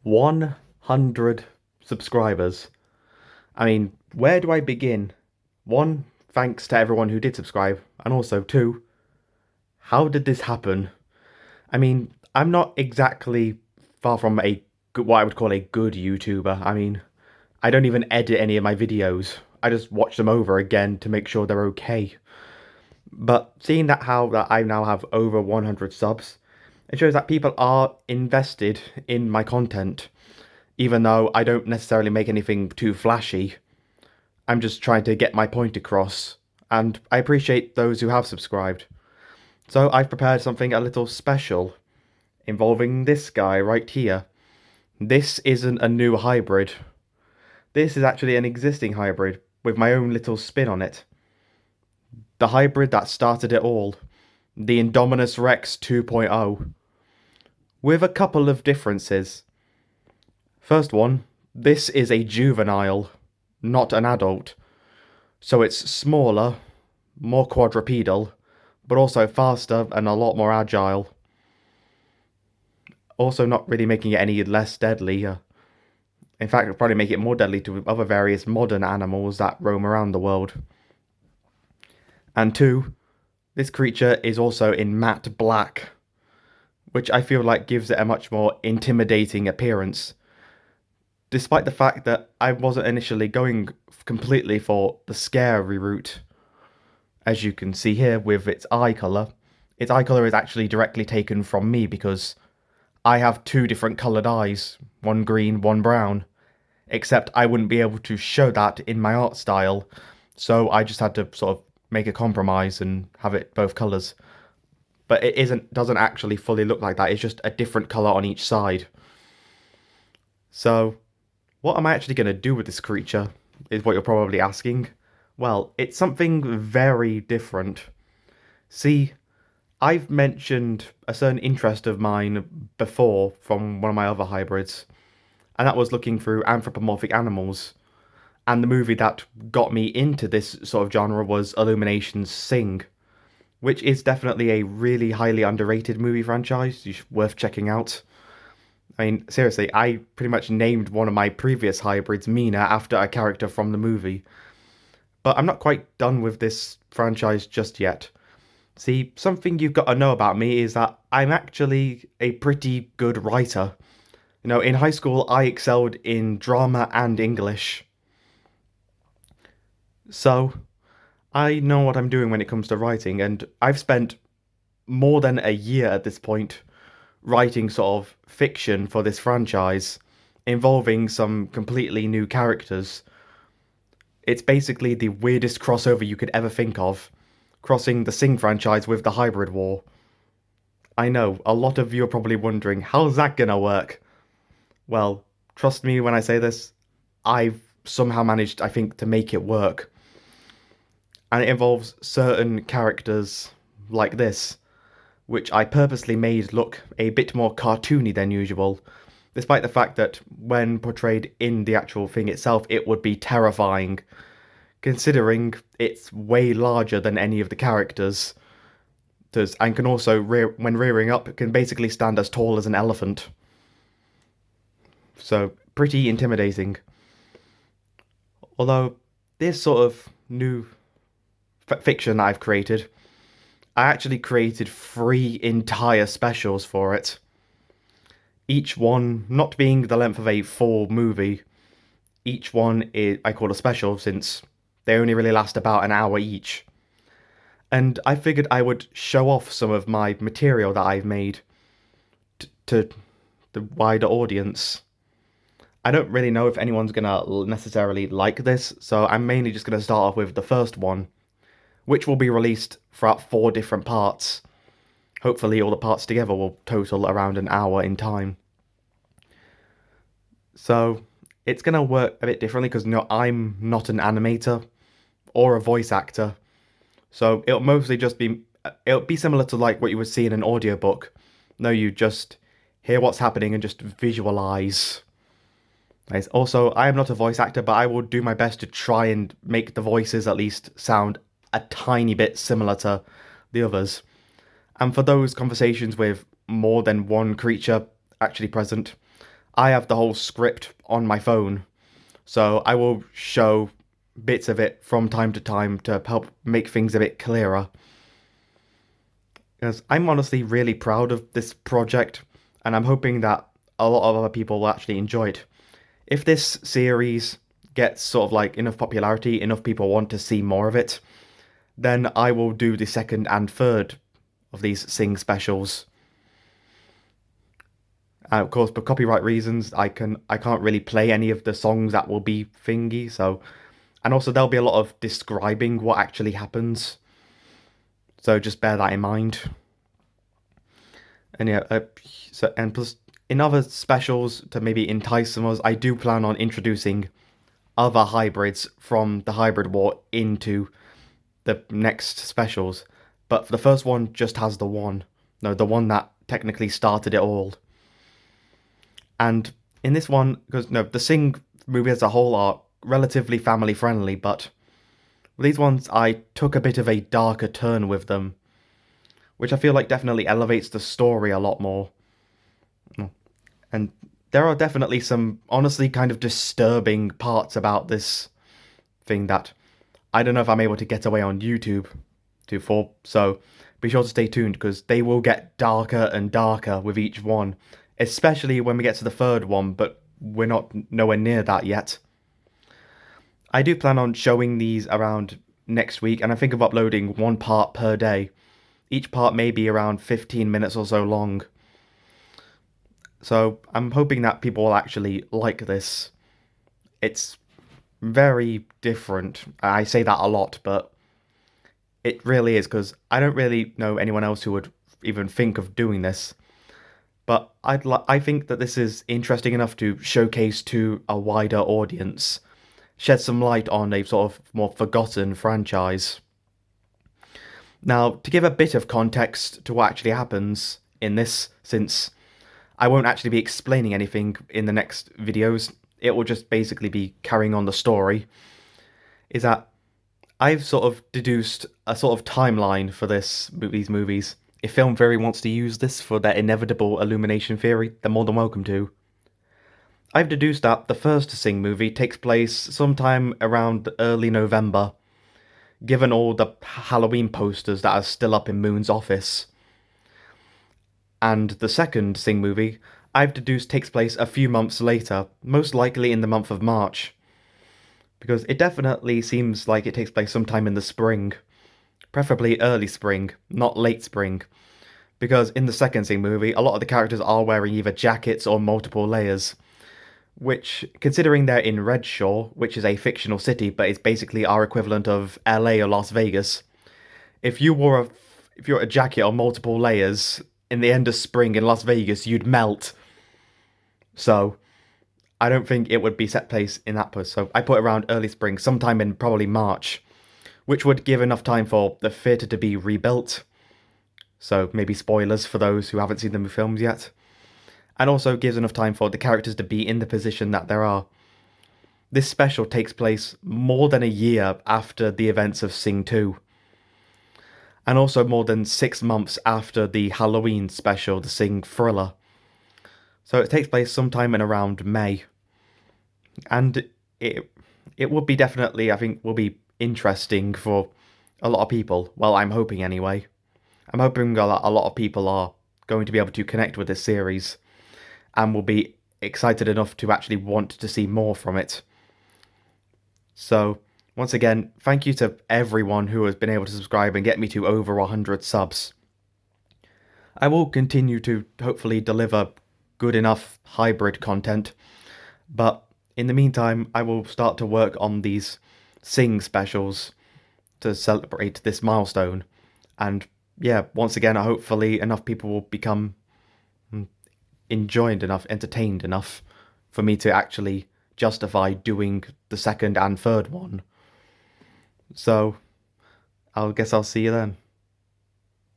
100 subscribers. I mean, where do I begin? One, thanks to everyone who did subscribe, and also two, how did this happen? I mean, I'm not exactly far from what I would call a good YouTuber. I mean, I don't even edit any of my videos. I just watch them over again to make sure they're okay. But seeing that I now have over 100 subs, it shows that people are invested in my content, even though I don't necessarily make anything too flashy. I'm just trying to get my point across, and I appreciate those who have subscribed. So I've prepared something a little special, involving this guy right here. This isn't a new hybrid. This is actually an existing hybrid, with my own little spin on it. The hybrid that started it all. The Indominus Rex 2.0. With a couple of differences. First one, this is a juvenile, not an adult. So it's smaller, more quadrupedal, but also faster and a lot more agile. Also not really making it any less deadly. In fact, it'll probably make it more deadly to other various modern animals that roam around the world. And two, this creature is also in matte black, which I feel like gives it a much more intimidating appearance. Despite the fact that I wasn't initially going completely for the scary route. As you can see here with its eye colour. Its eye colour is actually directly taken from me because I have two different coloured eyes, one green, one brown. Except I wouldn't be able to show that in my art style, so I just had to sort of make a compromise and have it both colours. But it doesn't actually fully look like that, it's just a different colour on each side. So, what am I actually going to do with this creature, is what you're probably asking. Well, it's something very different. See, I've mentioned a certain interest of mine before from one of my other hybrids, and that was looking through anthropomorphic animals. And the movie that got me into this sort of genre was Illumination's Sing, which is definitely a really highly underrated movie franchise, worth checking out. I mean, seriously, I pretty much named one of my previous hybrids Mina after a character from the movie. But I'm not quite done with this franchise just yet. See, something you've got to know about me is that I'm actually a pretty good writer. You know, in high school, I excelled in drama and English. So, I know what I'm doing when it comes to writing, and I've spent more than a year at this point writing sort of fiction for this franchise, involving some completely new characters. It's basically the weirdest crossover you could ever think of, crossing the Sing franchise with the Hybrid War. I know, a lot of you are probably wondering, how's that gonna work? Well, trust me when I say this, I've somehow managed, I think, to make it work. And it involves certain characters like this, which I purposely made look a bit more cartoony than usual, despite the fact that when portrayed in the actual thing itself, it would be terrifying, considering it's way larger than any of the characters, and can also, when rearing up, can basically stand as tall as an elephant. So, pretty intimidating. Although, this sort of new fiction that I've created, I actually created 3 entire specials for it. Each one not being the length of a full movie. Each one I call a special since they only really last about an hour each. And I figured I would show off some of my material that I've made to the wider audience. I don't really know if anyone's gonna necessarily like this, so I'm mainly just gonna start off with the first one, which will be released throughout 4 different parts. Hopefully all the parts together will total around an hour in time. So, it's going to work a bit differently because I'm not an animator or a voice actor. So, it'll mostly just be... It'll be similar to like what you would see in an audiobook. No, you just hear what's happening and just visualize. Nice. Also, I am not a voice actor, but I will do my best to try and make the voices at least sound a tiny bit similar to the others. And for those conversations with more than one creature actually present, I have the whole script on my phone, so I will show bits of it from time to time to help make things a bit clearer. Because I'm honestly really proud of this project, and I'm hoping that a lot of other people will actually enjoy it. If this series gets sort of like enough popularity, enough people want to see more of it, then I will do the second and third of these Sing specials. And of course, for copyright reasons, I can't really play any of the songs that will be thingy. So, and also there'll be a lot of describing what actually happens. So just bear that in mind. And yeah, so and plus in other specials to maybe entice some of us, I do plan on introducing other hybrids from the hybrid war into the next specials. But for the first one, just has the one. No, the one that technically started it all. And in this one, because no, the Sing movie as a whole are relatively family friendly, but these ones I took a bit of a darker turn with them, which I feel like definitely elevates the story a lot more. And there are definitely some honestly kind of disturbing parts about this thing that I don't know if I'm able to get away on YouTube for, so be sure to stay tuned because they will get darker and darker with each one, especially when we get to the third one, but we're not nowhere near that yet. I do plan on showing these around next week, and I think of uploading one part per day. Each part may be around 15 minutes or so long. So I'm hoping that people will actually like this. It's very different. I say that a lot, but it really is because I don't really know anyone else who would even think of doing this. But I think that this is interesting enough to showcase to a wider audience, shed some light on a sort of more forgotten franchise. Now, to give a bit of context to what actually happens in this, since I won't actually be explaining anything in the next videos, it will just basically be carrying on the story, is that I've sort of deduced a sort of timeline for these movies. If Film Theory wants to use this for their inevitable illumination theory, they're more than welcome to. I've deduced that the first Sing movie takes place sometime around early November, given all the Halloween posters that are still up in Moon's office. And the second Sing movie, I've deduced takes place a few months later, most likely in the month of March. Because it definitely seems like it takes place sometime in the spring. Preferably early spring, not late spring. Because in the second Sing movie, a lot of the characters are wearing either jackets or multiple layers. Which, considering they're in Redshaw, which is a fictional city, but it's basically our equivalent of LA or Las Vegas, if you wore a jacket or multiple layers in the end of spring in Las Vegas, you'd melt. So I don't think it would be set place in that place. So I put around early spring, sometime in probably March, which would give enough time for the theatre to be rebuilt. So maybe spoilers for those who haven't seen the films yet. And also gives enough time for the characters to be in the position that there are. This special takes place more than a year after the events of Sing 2. And also more than 6 months after the Halloween special, the Sing Thriller. So it takes place sometime in around May. And it would be definitely, I think, will be interesting for a lot of people. Well, I'm hoping anyway. I'm hoping a lot of people are going to be able to connect with this series and will be excited enough to actually want to see more from it. So, once again, thank you to everyone who has been able to subscribe and get me to over 100 subs. I will continue to hopefully deliver good enough hybrid content, but in the meantime, I will start to work on these Sing specials to celebrate this milestone. And yeah, once again, hopefully enough people will become enjoyed enough, entertained enough for me to actually justify doing the second and third one. So, I guess I'll see you then.